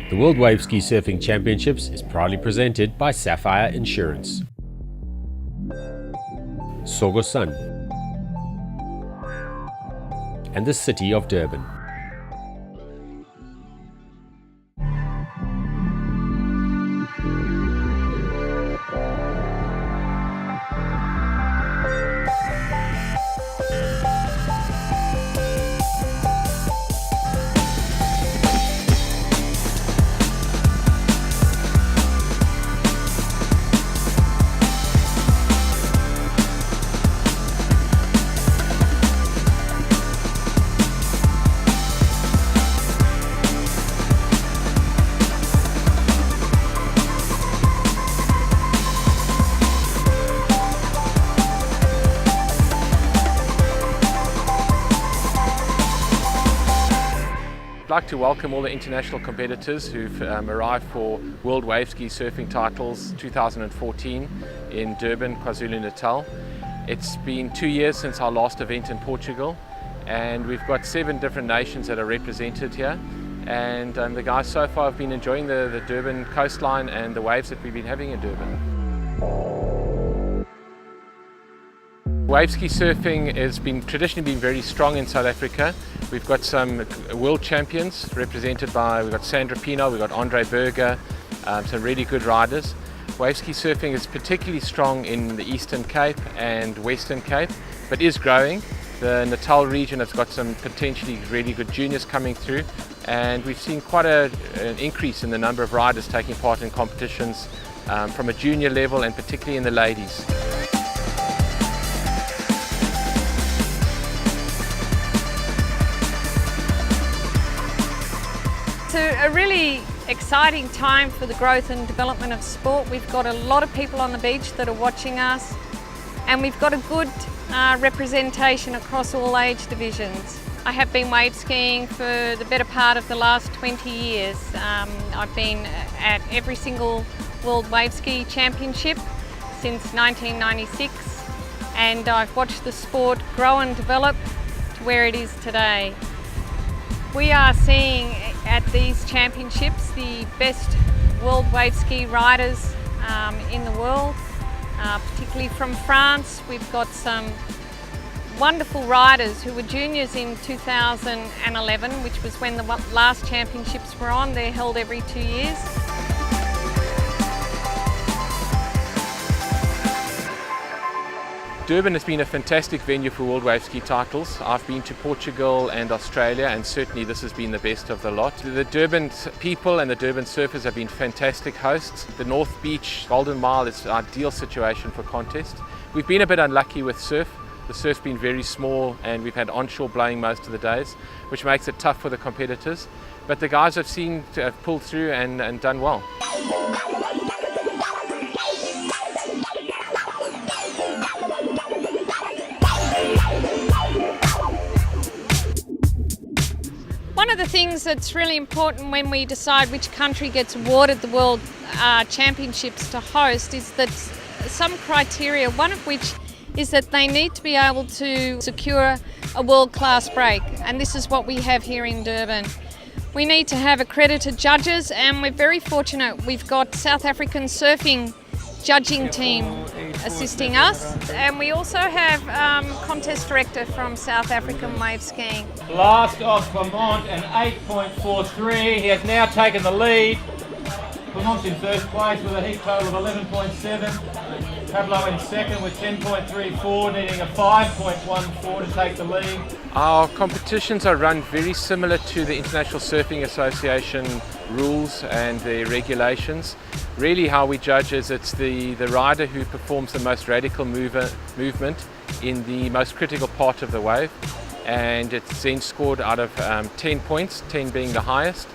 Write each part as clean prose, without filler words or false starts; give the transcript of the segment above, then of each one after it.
The World Waveski Surfing Championships is proudly presented by Sapphire Insurance. Sogo Sun and the City of Durban. I'd like to welcome all the international competitors who've arrived for World Waveski Surfing Titles 2014 in Durban, KwaZulu-Natal. It's been 2 years since our last event in Portugal, and we've got 7 different nations that are represented here. And the guys so far have been enjoying the Durban coastline and the waves that we've been having in Durban. Waveski surfing has traditionally been very strong in South Africa. We've got some world champions represented by, we've got Sandra Pino, we've got Andre Berger, some really good riders. Waveski surfing is particularly strong in the Eastern Cape and Western Cape, but is growing. The Natal region has got some potentially really good juniors coming through, and we've seen quite an increase in the number of riders taking part in competitions from a junior level, and particularly in the ladies. It's a really exciting time for the growth and development of sport. We've got a lot of people on the beach that are watching us, and we've got a good representation across all age divisions. I have been wave skiing for the better part of the last 20 years. I've been at every single World Waveski Championship since 1996, and I've watched the sport grow and develop to where it is today. We are seeing at these championships the best world wave ski riders in the world, particularly from France. We've got some wonderful riders who were juniors in 2011, which was when the last championships were on. They're held every 2 years. Durban has been a fantastic venue for World Waveski titles. I've been to Portugal and Australia, and certainly this has been the best of the lot. The Durban people and the Durban surfers have been fantastic hosts. The North Beach Golden Mile is an ideal situation for contest. We've been a bit unlucky with surf. The surf's been very small, and we've had onshore blowing most of the days, which makes it tough for the competitors. But the guys have seemed to have pulled through and done well. One of the things that's really important when we decide which country gets awarded the World Championships to host is that some criteria, one of which is that they need to be able to secure a world-class break, and this is what we have here in Durban. We need to have accredited judges, and we're very fortunate we've got South African surfing judging team assisting us, and we also have contest director from South African Wave Skiing. Last of Clement, an 8.43. He has now taken the lead. Clement's in first place with a heat total of 11.7. Pablo in second with 10.34, needing a 5.14 to take the lead. Our competitions are run very similar to the International Surfing Association rules and their regulations. Really how we judge is it's the rider who performs the most radical movement in the most critical part of the wave, and it's then scored out of 10 points, 10 being the highest,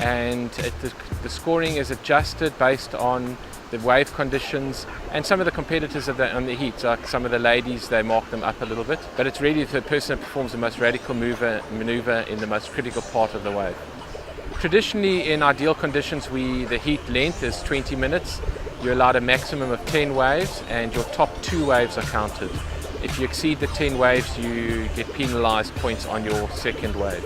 and the scoring is adjusted based on the wave conditions and some of the competitors on the heat. So some of the ladies, they mark them up a little bit, but it's really the person that performs the most radical maneuver in the most critical part of the wave. Traditionally, in ideal conditions, the heat length is 20 minutes. You're allowed a maximum of 10 waves, and your top 2 waves are counted. If you exceed the 10 waves, you get penalised points on your second wave.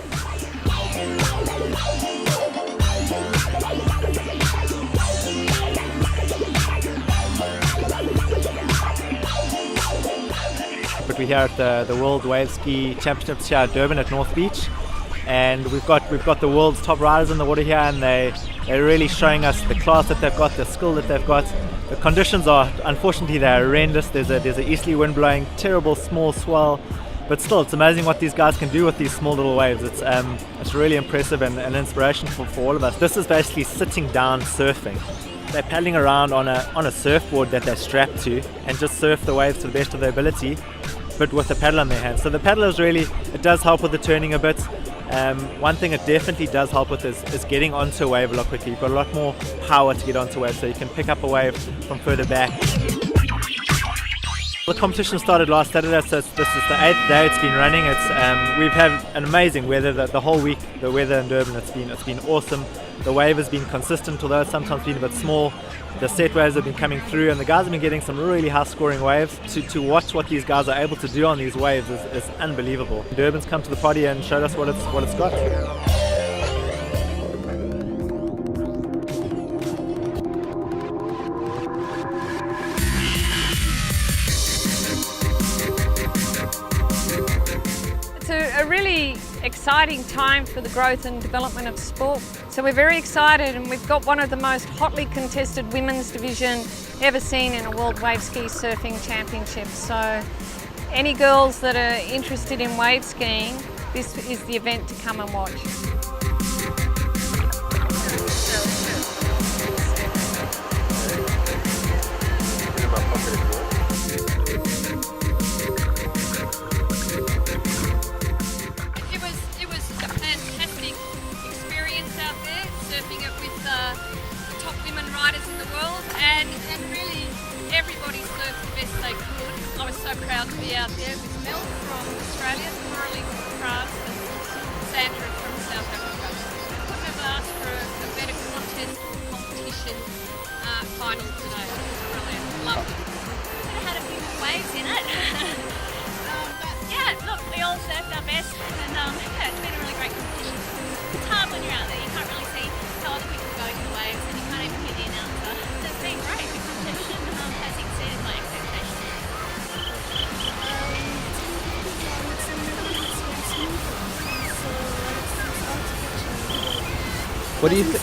here at the World Waveski Championships here at Durban at North Beach, and we've got the world's top riders in the water here, and they're really showing us the class that they've got, the skill that they've got. The conditions are, unfortunately, they're horrendous. There's a easterly wind blowing, terrible small swell, but still, it's amazing what these guys can do with these small little waves. It's really impressive and an inspiration for all of us. This is basically sitting down surfing. They're paddling around on a surfboard that they're strapped to and just surf the waves to the best of their ability, but with a paddle in their hand. So the paddle is really, it does help with the turning a bit. One thing it definitely does help with is getting onto a wave a lot quicker. You've got a lot more power to get onto a wave, so you can pick up a wave from further back. The competition started last Saturday, so this is the 8th day it's been running. We've had an amazing weather the whole week. The weather in Durban, it's been awesome. The wave has been consistent, although it's sometimes been a bit small. The set waves have been coming through, and the guys have been getting some really high-scoring waves. To watch what these guys are able to do on these waves is unbelievable. Durban's come to the party and showed us what it's got. A really exciting time for the growth and development of sport. So we're very excited, and we've got one of the most hotly contested women's division ever seen in a World Waveski Surfing Championships. So any girls that are interested in wave skiing, this is the event to come and watch. Surfing it with the top women riders in the world, and really everybody surfed the best they could. I was so proud to be out there with Mel from Australia, Coralie from France, and Sandra from South Africa. Couldn't have asked for a better contest or competition final today. Brilliant, loved it. Could have had a few more waves in it. But yeah, look, we all surfed our best, and yeah, it's been a really great competition. It's hard when you're out there, you can't really see how other people go to the waves, and you can't even hear the announcer. So it's been great. The competition has exceeded my expectations. What do you think?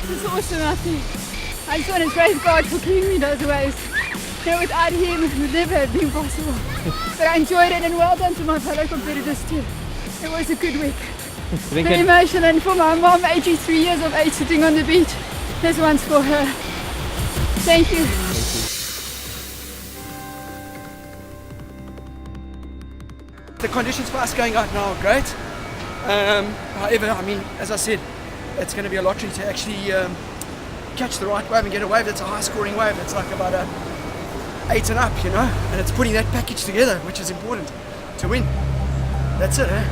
It's awesome out there. I just want to praise God for giving me those waves. You know, without him it would never have been possible. But I enjoyed it, and well done to my fellow competitors too. It was a good week. Very emotional, and for my mom, 83 years of age, sitting on the beach. This one's for her. Thank you. The conditions for us going out now are great. However, I mean, as I said, it's going to be a lottery to actually catch the right wave and get a wave that's a high-scoring wave. It's like about a 8 and up, you know, and it's putting that package together, which is important to win. That's it, eh?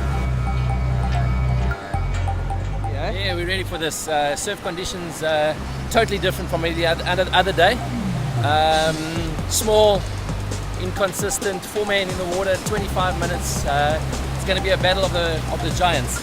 Yeah, we're ready for this. Surf conditions totally different from any other day. Small, inconsistent, 4-man in the water, 25 minutes. It's going to be a battle of the giants.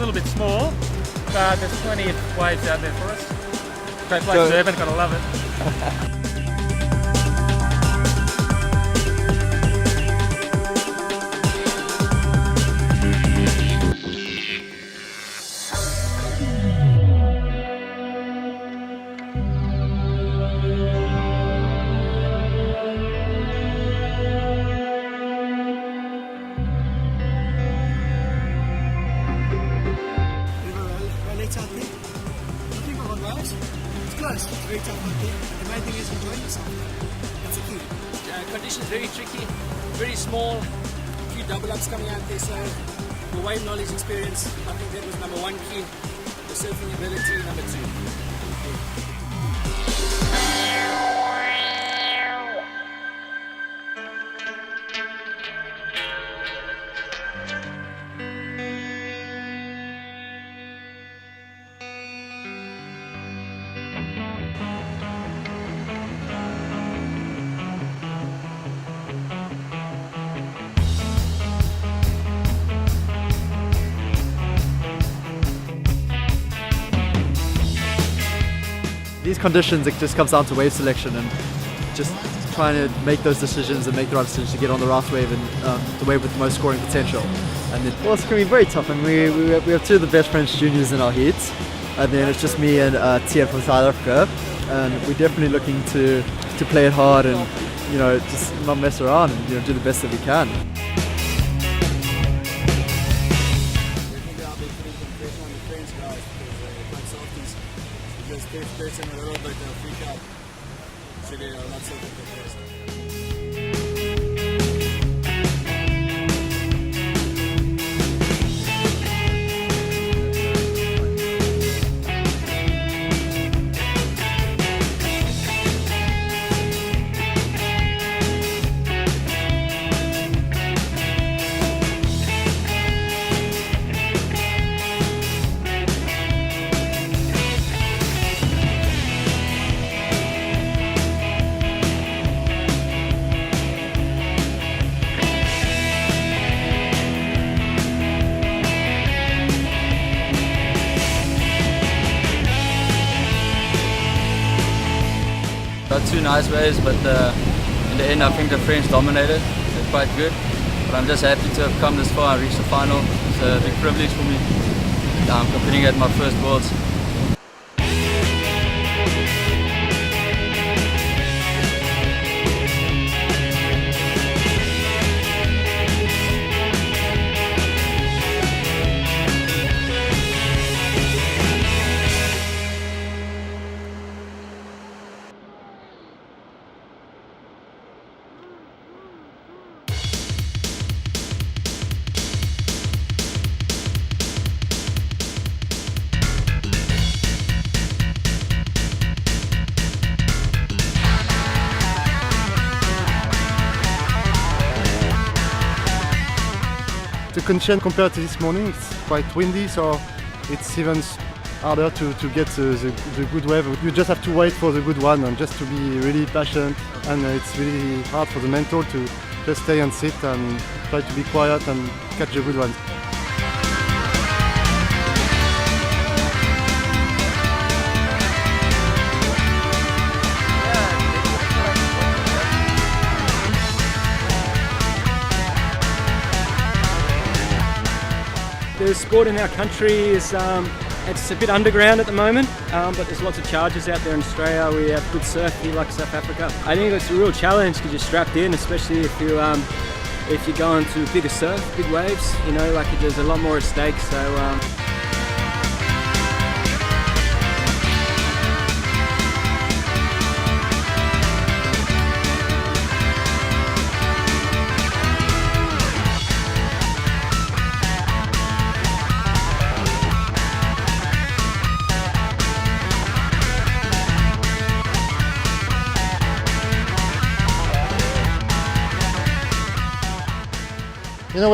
little bit small, but there's plenty of waves out there for us. Great place surfing, gotta love it. It's very tough out there. The main thing is enjoying yourself. That's the key. Conditions very tricky, very small. A few double ups coming out there, so the wave knowledge experience, I think that was number one key. The surfing ability, number two. These conditions, it just comes down to wave selection and just trying to make those decisions and make the right decisions to get on the right wave and the wave with the most scoring potential. And then, well, it's going to be very tough. I mean, we have two of the best French juniors in our heats, and then it's just me and Tia from South Africa, and we're definitely looking to play it hard and just not mess around and do the best that we can. Person a little bit freak out. So they are not so good. Got two nice waves, but in the end I think the French dominated. They're quite good, but I'm just happy to have come this far and reached the final. It's a big privilege for me. I'm competing at my first Worlds. The condition compared to this morning, it's quite windy, so it's even harder to get the good wave. You just have to wait for the good one and just to be really patient, and it's really hard for the mental to just stay and sit and try to be quiet and catch the good ones. The sport in our country is it's a bit underground at the moment, but there's lots of challenges out there in Australia. We have good surf here like South Africa. I think it's a real challenge because you're strapped in, especially if you go into bigger surf, big waves. Like there's a lot more at stake. So.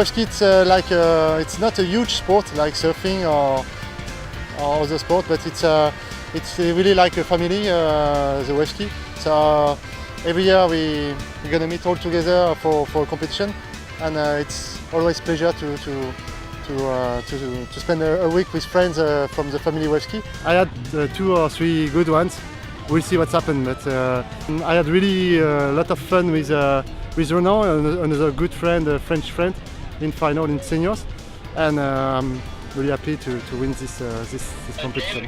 Waveski, it's not a huge sport like surfing or other sport, but it's really like a family, the Waveski. So every year we're gonna meet all together for a competition, and it's always a pleasure to to spend a week with friends from the family Waveski. I had 2 or 3 good ones. We'll see what's happened, but I had really a lot of fun with Ronan, another good friend, a French friend, in final in seniors, and I'm really happy to win this competition.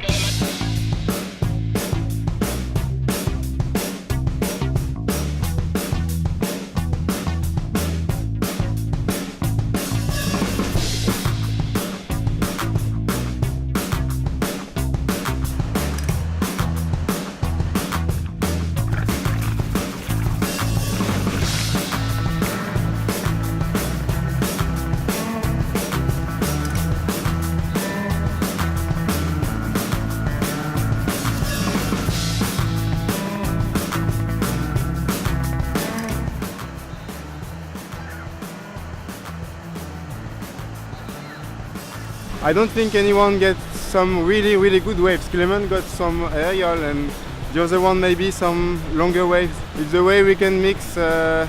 I don't think anyone gets some really good waves. Clement got some aerial and the other one maybe some longer waves. It's the way we can mix a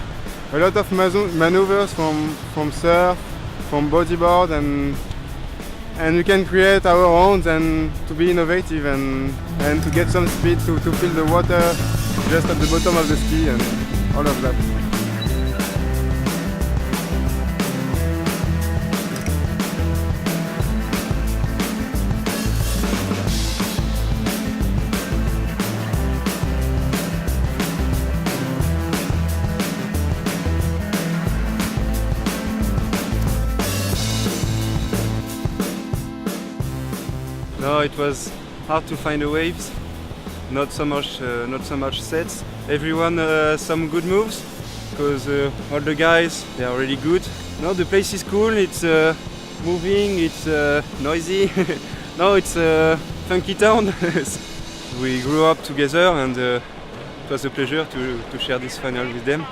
lot of maneuvers from surf, from bodyboard, and we can create our own and to be innovative and to get some speed to feel the water just at the bottom of the ski and all of that. No, it was hard to find the waves. Not so much sets. Everyone some good moves because all the guys they are really good. No, the place is cool. It's moving. It's noisy. No, it's a funky town. We grew up together, and it was a pleasure to share this final with them.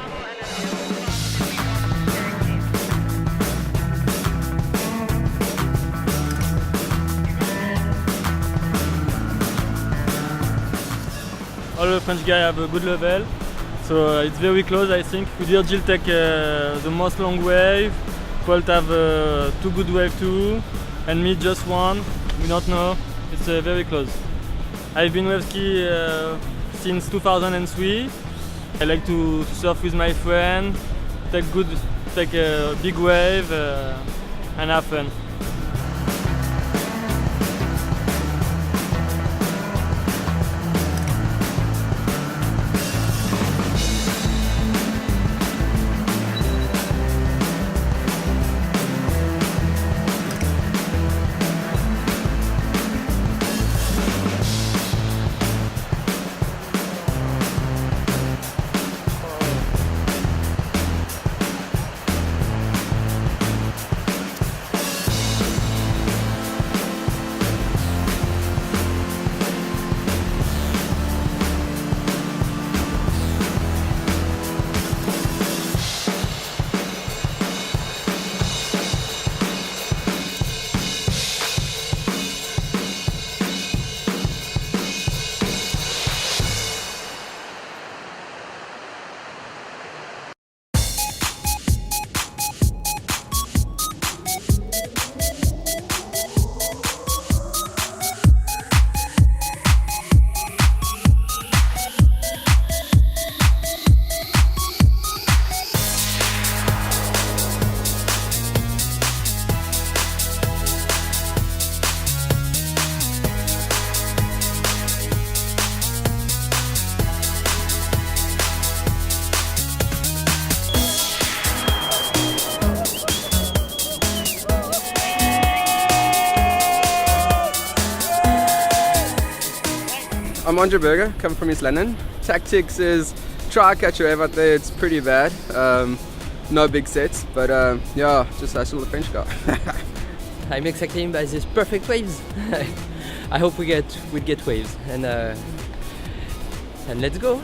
All the French guys have a good level, so it's very close. I think Gilles take the most long wave, Colt have 2 good waves too, and me just 1. We don't know. It's very close. I've been Waveski since 2003. I like to surf with my friend, take a big wave and have fun. I'm Andre Berger, come from East London. Tactics is try catch a wave out there, it's pretty bad. No big sets, but yeah, just hustle the French guy. I'm excited by these perfect waves. I hope we'd get waves and let's go.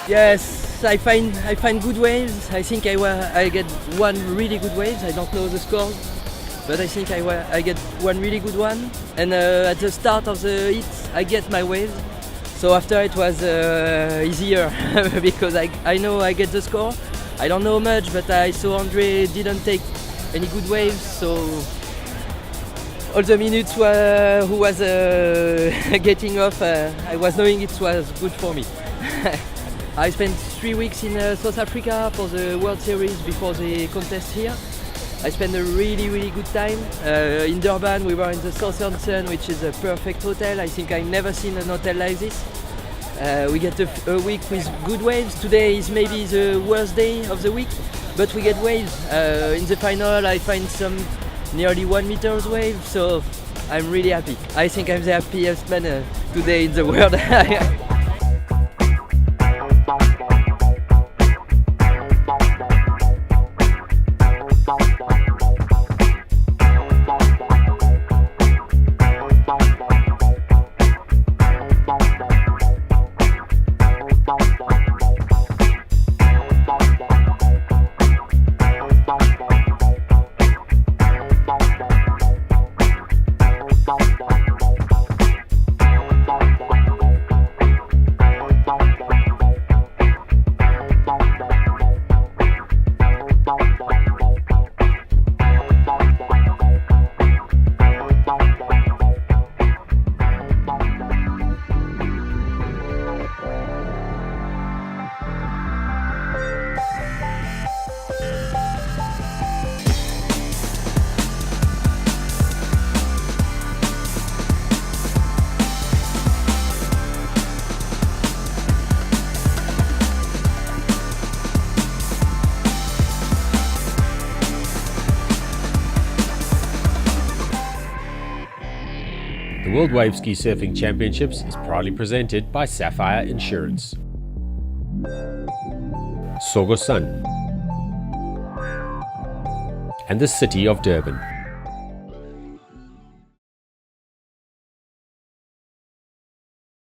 Yes, I find good waves. I think I get one really good waves. I don't know the score, but I think I get one really good one. And at the start of the heat, I get my waves. So after it was easier because I know I get the score. I don't know much, but I saw Andre didn't take any good waves, so all the minutes who was getting off, I was knowing it was good for me. I spent 3 weeks in South Africa for the World Series before the contest here. I spent a really good time. In Durban we were in the Southern Sun, which is a perfect hotel. I think I've never seen an hotel like this. We get a week with good waves. Today is maybe the worst day of the week, but we get waves. In the final I find some nearly 1 meter wave, so I'm really happy. I think I'm the happiest man today in the world. The World Waveski Surfing Championships is proudly presented by Sapphire Insurance. Sogo Sun and the City of Durban.